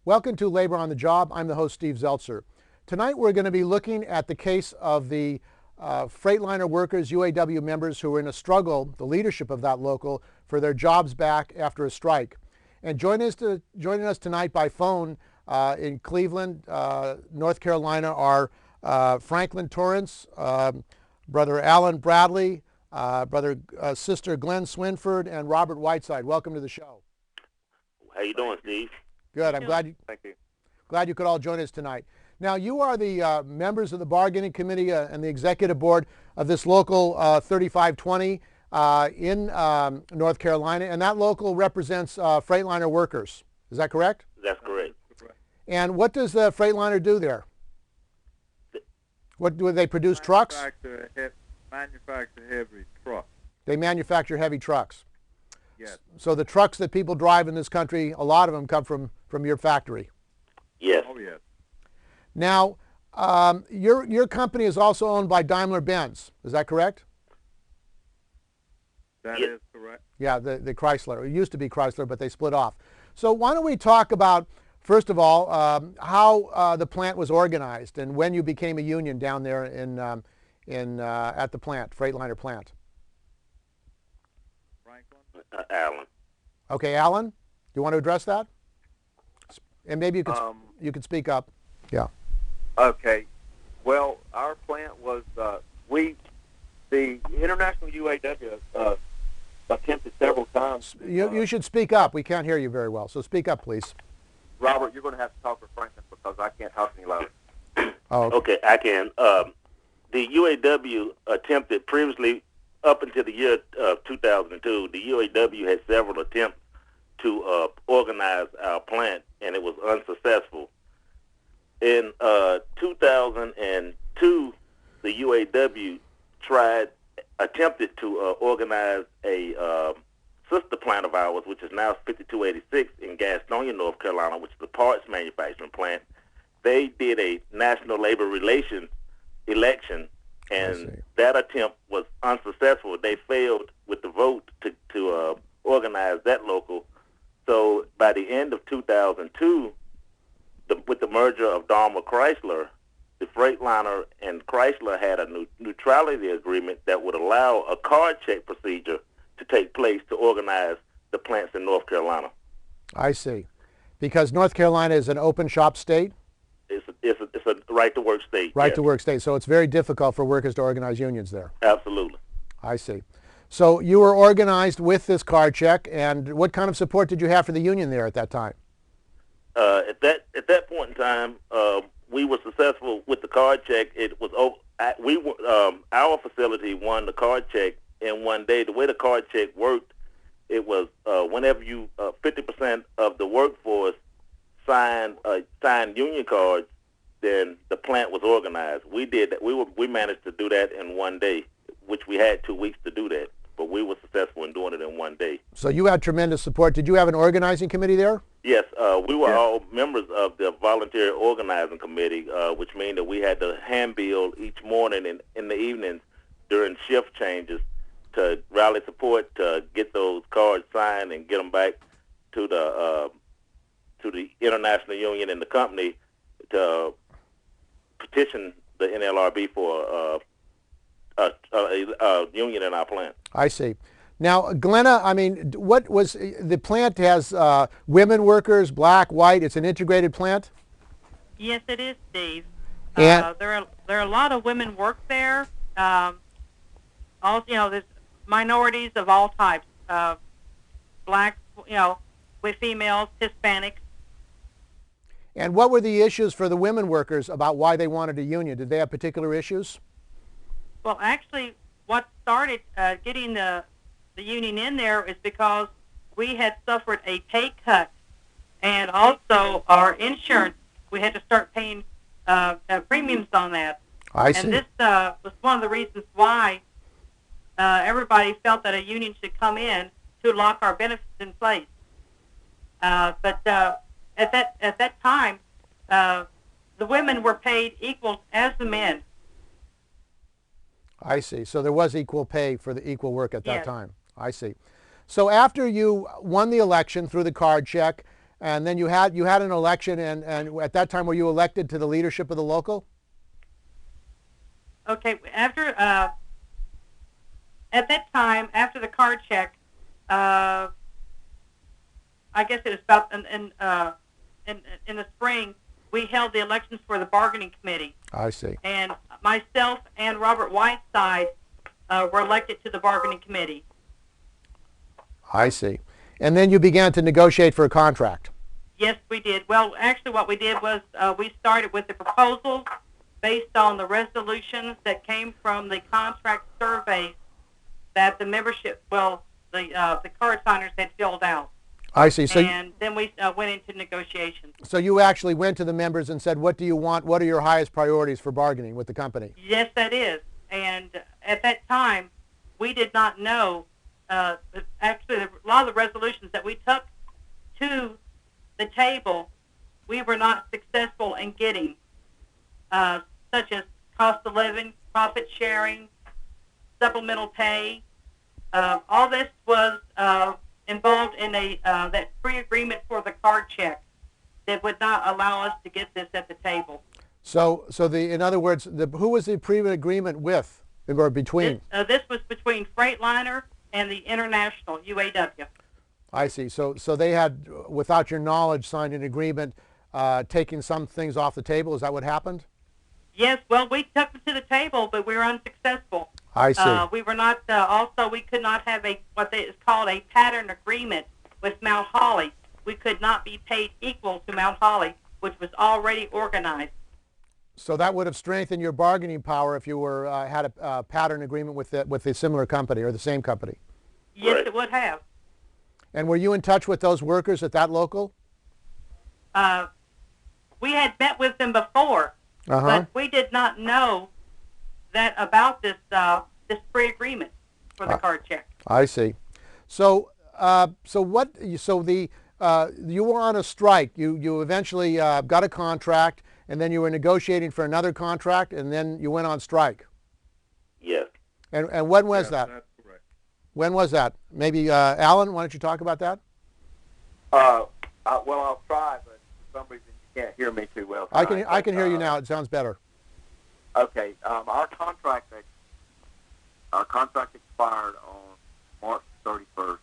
Welcome to Labor on the Job. I'm the host, Steve Zeltzer. Tonight we're going to be looking at the case of the Freightliner workers, UAW members who are in a struggle, the leadership of that local, for their jobs back after a strike. And joining us tonight by phone in Cleveland, North Carolina are Franklin Torrence, Brother Allan Bradley, Sister Glenn Swinford, and Robert Whiteside. Welcome to the show. How you doing, Steve? Good. I'm glad you could all join us tonight. Now, you are the members of the bargaining committee and the executive board of this local 3520 in North Carolina, and that local represents Freightliner workers. Is that correct? That's correct. And what does the Freightliner do there? What do they produce? Trucks? Manufacture heavy trucks. They manufacture heavy trucks. Yes. So the trucks that people drive in this country, a lot of them come from your factory. Yes. Oh, yes. Now, your company is also owned by Daimler Benz. Is that correct? That is correct. Yeah, the Chrysler. It used to be Chrysler, but they split off. So why don't we talk about, first of all, how the plant was organized and when you became a union down there at the plant, Freightliner plant. Allan. Okay, Allan, do you want to address that? And maybe you could speak up. Yeah. Okay. Well, our plant was the international UAW attempted several times. You should speak up. We can't hear you very well, so speak up, please. Robert, you're going to have to talk to Franklin because I can't talk any louder. Oh. Okay, I can. The UAW attempted previously, up until the year 2002, the UAW had several attempts to organize our plant, and it was unsuccessful. In 2002, the UAW attempted to organize a sister plant of ours, which is now 5286 in Gastonia, North Carolina, which is a parts manufacturing plant. They did a national labor relations election, and that attempt was unsuccessful. They failed with the vote to organize that local. So by the end of 2002, with the merger of Daimler Chrysler, the Freightliner and Chrysler had a neutrality agreement that would allow a card check procedure to take place to organize the plants in North Carolina. I see. Because North Carolina is an open shop state? It's a right-to-work state. Right-to-work state. So it's very difficult for workers to organize unions there. Absolutely. I see. So you were organized with this card check, and what kind of support did you have for the union there at that time? At that point in time, we were successful with the card check. It was our facility won the card check in one day. The way the card check worked, it was whenever you 50% of the workforce signed union cards, then the plant was organized. We did that. We managed to do that in one day, which we had 2 weeks to do that, but we were successful in doing it in one day. So you had tremendous support. Did you have an organizing committee there? Yes, we were all members of the voluntary organizing committee, which means that we had to handbill each morning and in the evenings during shift changes to rally support to get those cards signed and get them back to the international union and the company to petition the NLRB for a union in our plant. I see. Now, Glenna, I mean, what was the plant has women workers, black, white. It's an integrated plant. Yes, it is, Steve. And there are a lot of women work there. Also, there's minorities of all types. Black, with females, Hispanics. And what were the issues for the women workers about why they wanted a union? Did they have particular issues? Well, actually, what started getting the union in there is because we had suffered a pay cut, and also our insurance. We had to start paying premiums on that. I see. And this was one of the reasons why everybody felt that a union should come in to lock our benefits in place. But at that time, the women were paid equal as the men. I see. So there was equal pay for the equal work at that Yes. time. I see. So after you won the election through the card check, And then you had an election, and at that time, were you elected to the leadership of the local? Okay, after at that time, after the card check, I guess it was about in the spring, we held the elections for the bargaining committee. I see. And myself and Robert Whiteside were elected to the bargaining committee. I see. And then you began to negotiate for a contract. Yes, we did. Well, actually, what we did was we started with the proposals based on the resolutions that came from the contract surveys that the membership, the card signers had filled out. I see. So, and then we went into negotiations. So you actually went to the members and said, what do you want? What are your highest priorities for bargaining with the company? Yes, that is. And at that time, we did not know, actually, a lot of the resolutions that we took to the table, we were not successful in getting, such as cost of living, profit sharing, supplemental pay. All this was involved in that pre-agreement for the card check that would not allow us to get this at the table. So in other words, who was the pre-agreement with or between? This was between Freightliner and the International, UAW. I see. So they had, without your knowledge, signed an agreement taking some things off the table. Is that what happened? Yes. Well, we took them to the table, but we were unsuccessful. I see. We were not. Also, we could not have what is called a pattern agreement with Mount Holly. We could not be paid equal to Mount Holly, which was already organized. So that would have strengthened your bargaining power if you were had a pattern agreement with a similar company or the same company. Yes, Right. it would have. And were you in touch with those workers at that local? We had met with them before, but we did not know that about this pre-agreement for the card check. I see. So you were on a strike. You eventually got a contract, and then you were negotiating for another contract, and then you went on strike. Yes. And when was that? That's correct. When was that? Maybe Allan, why don't you talk about that? Well, I'll try, but for some reason you can't hear me too well. I tonight, can hear you now. It sounds better. Okay. Our contract expired on March 31st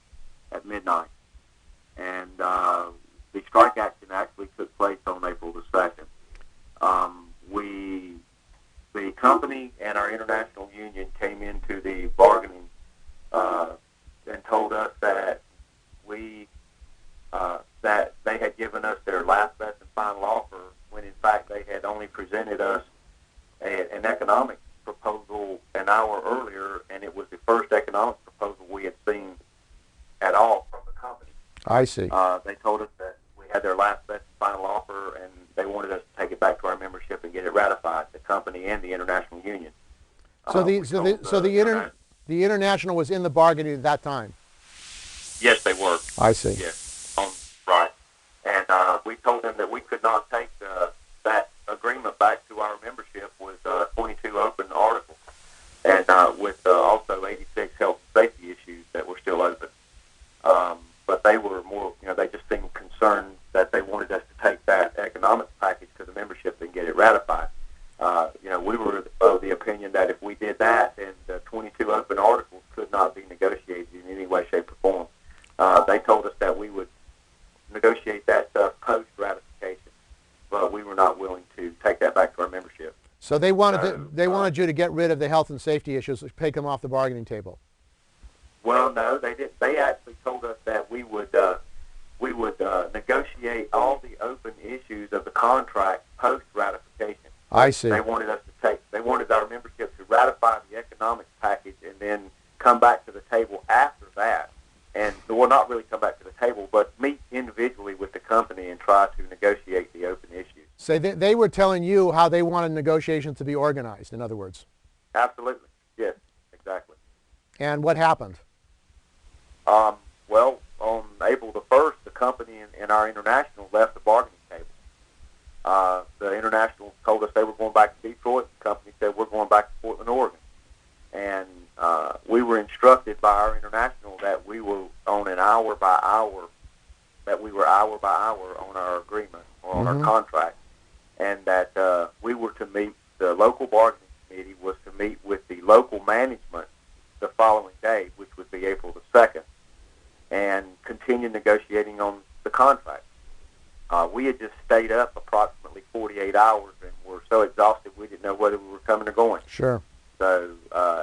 at midnight, and the strike action actually took place on April the 2nd. The company and our international union came into the bargaining and told us that that they had given us their last best and final offer, when in fact they had only presented us an economic proposal an hour earlier, and it was the first economic proposal we had seen at all from the company. I see. They told us that we had their last best and final offer, and they wanted us to take it back to our membership and get it ratified, the company and the international union. So the international was in the bargaining at that time. Yes, they were. I see. Yes, right. And we told them that we could not take that agreement back to our membership with 22 open articles, and with also 86 health and safety issues that were still open. But they were more, they just seemed concerned that they wanted us to take that economic package to the membership and get it ratified. We were of the opinion that if we did that, then the 22 open articles could not be negotiated in any way, shape, or form. They told us that we would negotiate that stuff post-ratification, but we were not willing to take that back to our membership. So they wanted you to get rid of the health and safety issues, take them off the bargaining table. Well, no, they didn't. They actually told us that we would negotiate all the open issues of the contract post-ratification. I see. They wanted our membership to ratify the economic package and then come back to the table after that. And well, not really come back to the table, but meet individually with the company and try to negotiate the open issues. So they were telling you how they wanted negotiations to be organized, in other words. Absolutely. Yes, exactly. And what happened? Well, on April the 1st, the company and our international left the bargaining table. The international told us they were going back to Detroit. The company said we're going back to Portland, Oregon. And we were instructed by our international that we were on an hour-by-hour that we were hour by hour on our agreement or on our contract, and that we were to meet, the local bargaining committee was to meet with the local management the following day, which would be April the 2nd, and continue negotiating on the contract. We had just stayed up approximately 48 hours and were so exhausted we didn't know whether we were coming or going. Sure. So,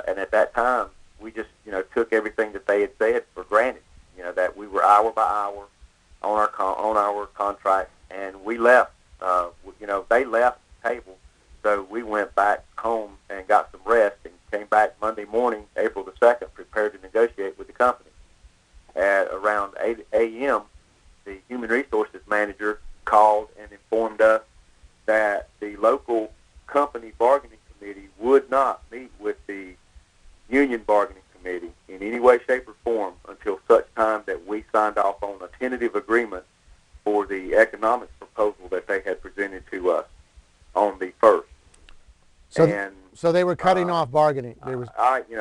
and at that time, we just, took everything that they had said for granted, that we were hour by hour on our contract, and we left. They left the table, so we went back home and got some rest and came back Monday morning, April the 2nd, prepared to negotiate with the company. At around 8 a.m., the human resources manager called and informed us that the local company bargaining committee would not meet with the union bargaining committee in any way, shape, or form until such time that we signed off on a tentative agreement for the economic proposal that they had presented to us on the 1st. So they were cutting off bargaining. I was actually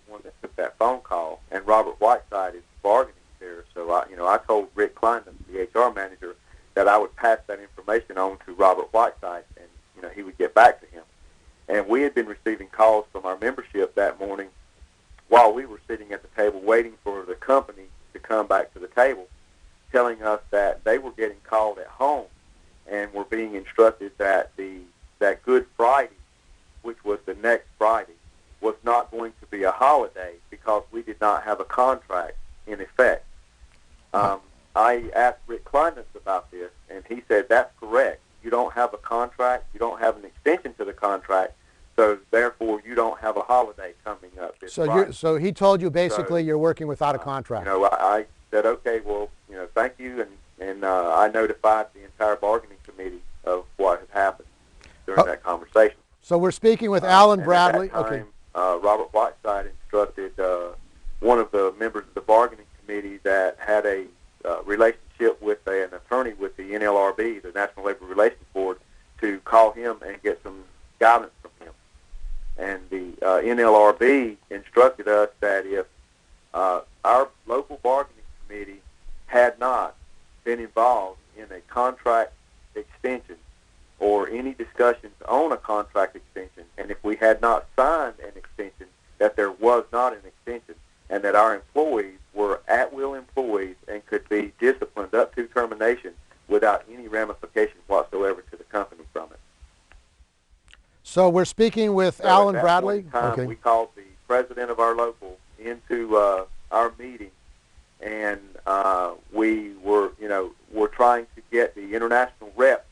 the one that took that phone call, and Robert Whiteside is bargaining there. So I told Rick Klein, the HR manager, that I would pass that information on to Robert Whiteside, and he would get back to him. And we had been receiving calls from our membership that morning while we were sitting at the table waiting for the company to come back to the table, telling us that they were getting called at home and were being instructed that that Good Friday, which was the next Friday, was not going to be a holiday because we did not have a contract in effect. I asked Rick Kleinus about this, and he said, that's correct. You don't have a contract. You don't have an extension to the contract, so therefore you don't have a holiday coming up this Friday. So he told you basically you're working without a contract. I said, okay, well, thank you, and I notified the entire bargaining committee of what had happened during that conversation. So we're speaking with Allan Bradley. At that time, Robert Whiteside instructed one of the members of the bargaining committee that had a relationship with an attorney with the NLRB, the National Labor Relations Board, to call him and get some guidance from him. And the NLRB instructed us that if our local bargaining committee had not been involved in a contract extension or any discussions on a contract extension, and if we had not signed an extension, that there was not an extension, and that our employees were at-will employees and could be disciplined up to termination without any ramifications whatsoever to the company from it. So we're speaking with Allan Bradley. Okay. We called the president of our local into our meeting, and we were trying to get the international reps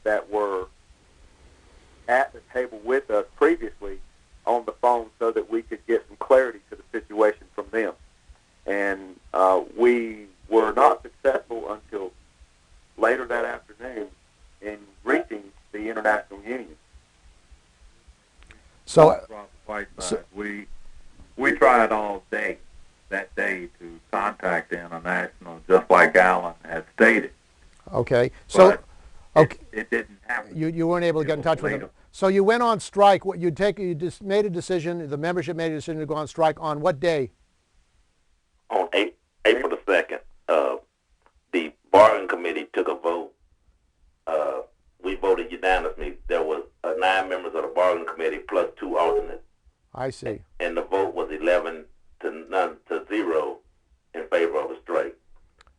that were at the table with us previously on the phone so that we could get some clarity to the situation from them. And we were not successful until later that afternoon in reaching the international union. So, we tried all day that day to contact the international, just like Allan had stated. okay. So, But it didn't happen. you weren't able to get in touch with them. So you went on strike. What you just made a decision. The membership made a decision to go on strike on what day? On April the 2nd, the bargaining committee took a vote. We voted unanimously. There was 9 members of the bargaining committee plus 2 alternates. I see. And the vote was 11 to 0 in favor of a strike.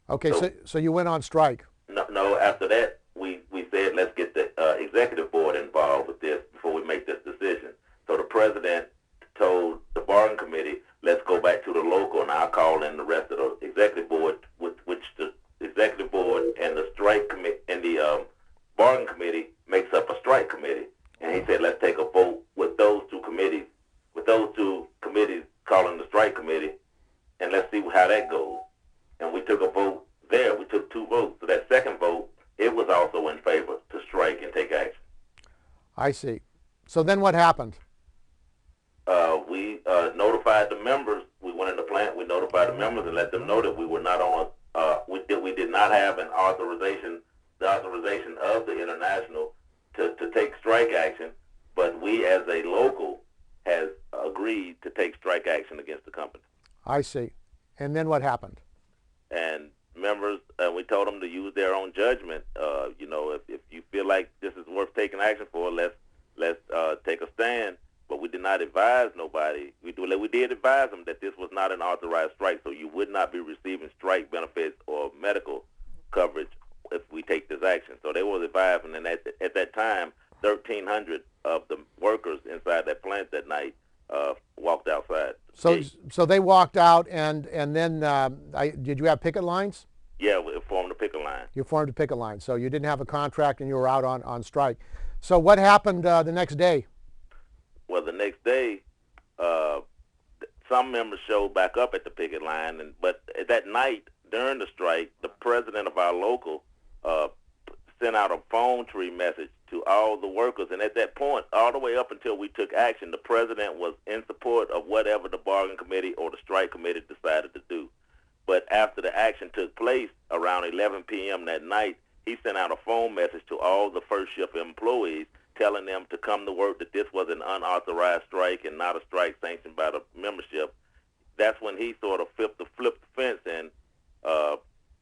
Okay, so you went on strike. No, after that, we said, let's get the executive board involved with this before we make this decision. So the president told the bargaining committee, let's go back to the local, and I'll call in the rest of the executive board, which the executive board and the strike committee and the bargaining committee makes up a strike committee. And he said, let's take a vote with those two committees calling the strike committee, and let's see how that goes. And we took a vote there. We took 2 votes. So that second vote, it was also in favor to strike and take action. I see. So then what happened? We notified the members. We went in the plant. We notified the members and let them know that we were not on we did not have the authorization of the international to take strike action, but we as a local has agreed to take strike action against the company. I see. And then what happened? And members, we told them to use their own judgment. If you feel like this is worth taking action for, let's take a stand. But we did not advise nobody. We did advise them that this was not an authorized strike, so you would not be receiving strike benefits or medical coverage if we take this action. So they were advised, and then at that time, 1,300 of the workers inside that plant that night walked outside. So they walked out, and then did you have picket lines? Yeah, we formed a picket line. You formed a picket line, so you didn't have a contract, and you were out on strike. So what happened the next day? Well, the next day, some members showed back up at the picket line, but that night during the strike, the president of our local sent out a phone tree message to all the workers, and at that point, all the way up until we took action, the president was in support of whatever the bargaining committee or the strike committee decided to do. But after the action took place around 11 p.m. that night, he sent out a phone message to all the first shift employees telling them to come to work, that this was an unauthorized strike and not a strike sanctioned by the membership. That's when he sort of flipped the fence and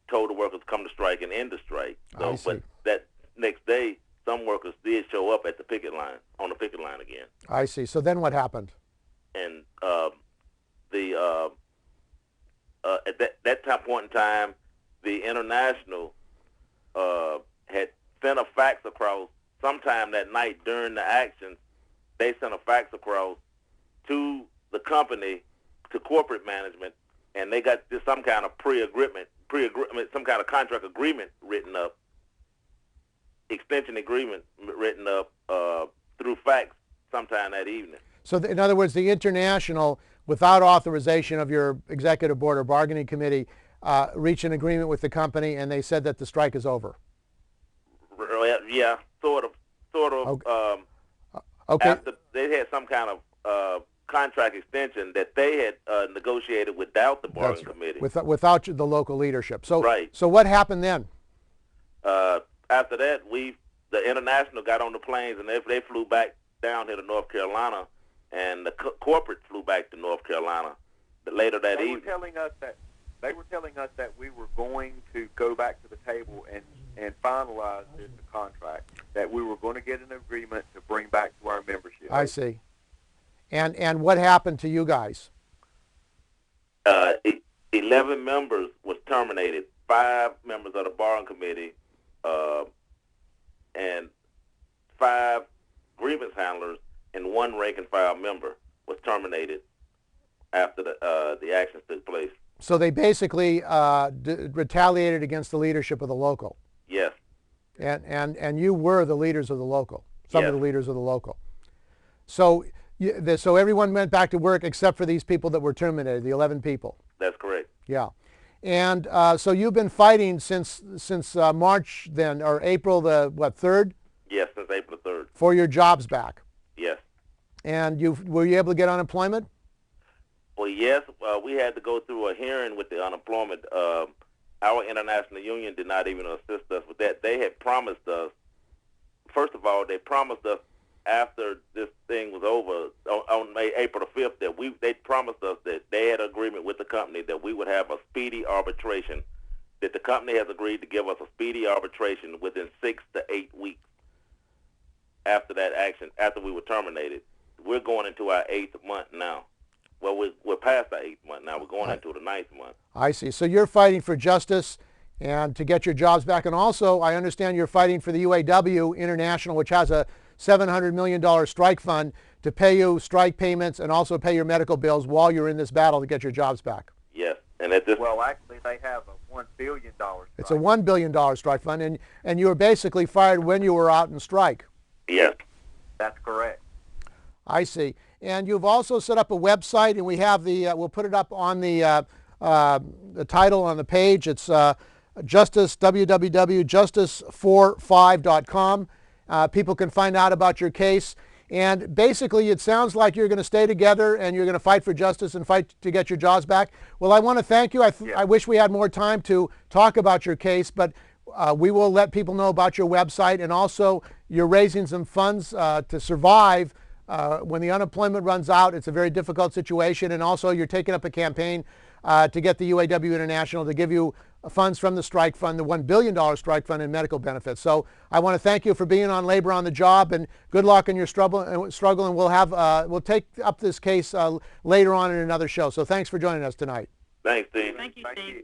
told the workers to come to strike and end the strike. So, but that next day, some workers did show up at the picket line, on the picket line again. I see. So then what happened? And at that point in time, the International had sent a fax across sometime that night during the actions. They sent a fax across to the company, to corporate management, and they got some kind of some kind of contract agreement written up, extension agreement written up through fax sometime that evening. So in other words, the International, without authorization of your executive board or bargaining committee, reached an agreement with the company, and they said that the strike is over. Yeah, sort of. Okay. After they had some kind of contract extension that they had negotiated without the bargaining committee. Without the local leadership. So, right. So what happened then? After that, the International got on the planes, and they flew back down here to North Carolina, and the corporate flew back to North Carolina later that evening. They were telling us that we were going to go back to the table and finalize this contract, that we were going to get an agreement to bring back to our membership. I see. And what happened to you guys? 11 members was terminated. 5 members of the bargaining committee and 5 grievance handlers and 1 rank and file member was terminated after the actions took place. So they basically retaliated against the leadership of the local. Yes. And you were the leaders of the local. Some yes. of the leaders of the local. So so everyone went back to work except for these people that were terminated, the 11 people. That's correct. Yeah. And so you've been fighting since March then, or April the 3rd? Yes, since April 3rd. For your jobs back. Yes. And were you able to get unemployment? Well, yes. We had to go through a hearing with the unemployment. Our international union did not even assist us with that. They had promised us, first of all, they promised us after this thing was over on April the 5th that they promised us that they had an agreement with the company that we would have a speedy arbitration, that the company has agreed to give us a speedy arbitration within 6 to 8 weeks after that action, after we were terminated. We're going into our 8th month now. Well, we're past our 8th month now. We're going into the 9th month. I see. So you're fighting for justice and to get your jobs back. And also, I understand you're fighting for the UAW International, which has a $700 million strike fund to pay you strike payments and also pay your medical bills while you're in this battle to get your jobs back. Yes. And at this Well, actually, they have a $1 billion strike. It's a $1 billion strike fund, and you were basically fired when you were out in strike. Yes. That's correct. I see. And you've also set up a website, and we have we'll put it up on the title on the page. It's www.justice45.com. People can find out about your case. And basically, it sounds like you're going to stay together and you're going to fight for justice and fight to get your jobs back. Well, I want to thank you. I wish we had more time to talk about your case, but we will let people know about your website, and also you're raising some funds to survive when the unemployment runs out. It's a very difficult situation, and also you're taking up a campaign to get the UAW International to give you funds from the strike fund, the $1 billion strike fund, and medical benefits. So I want to thank you for being on Labor on the Job, and good luck in your struggle. And we'll take up this case later on in another show. So thanks for joining us tonight. Thanks, Steve. Thank you, Steve.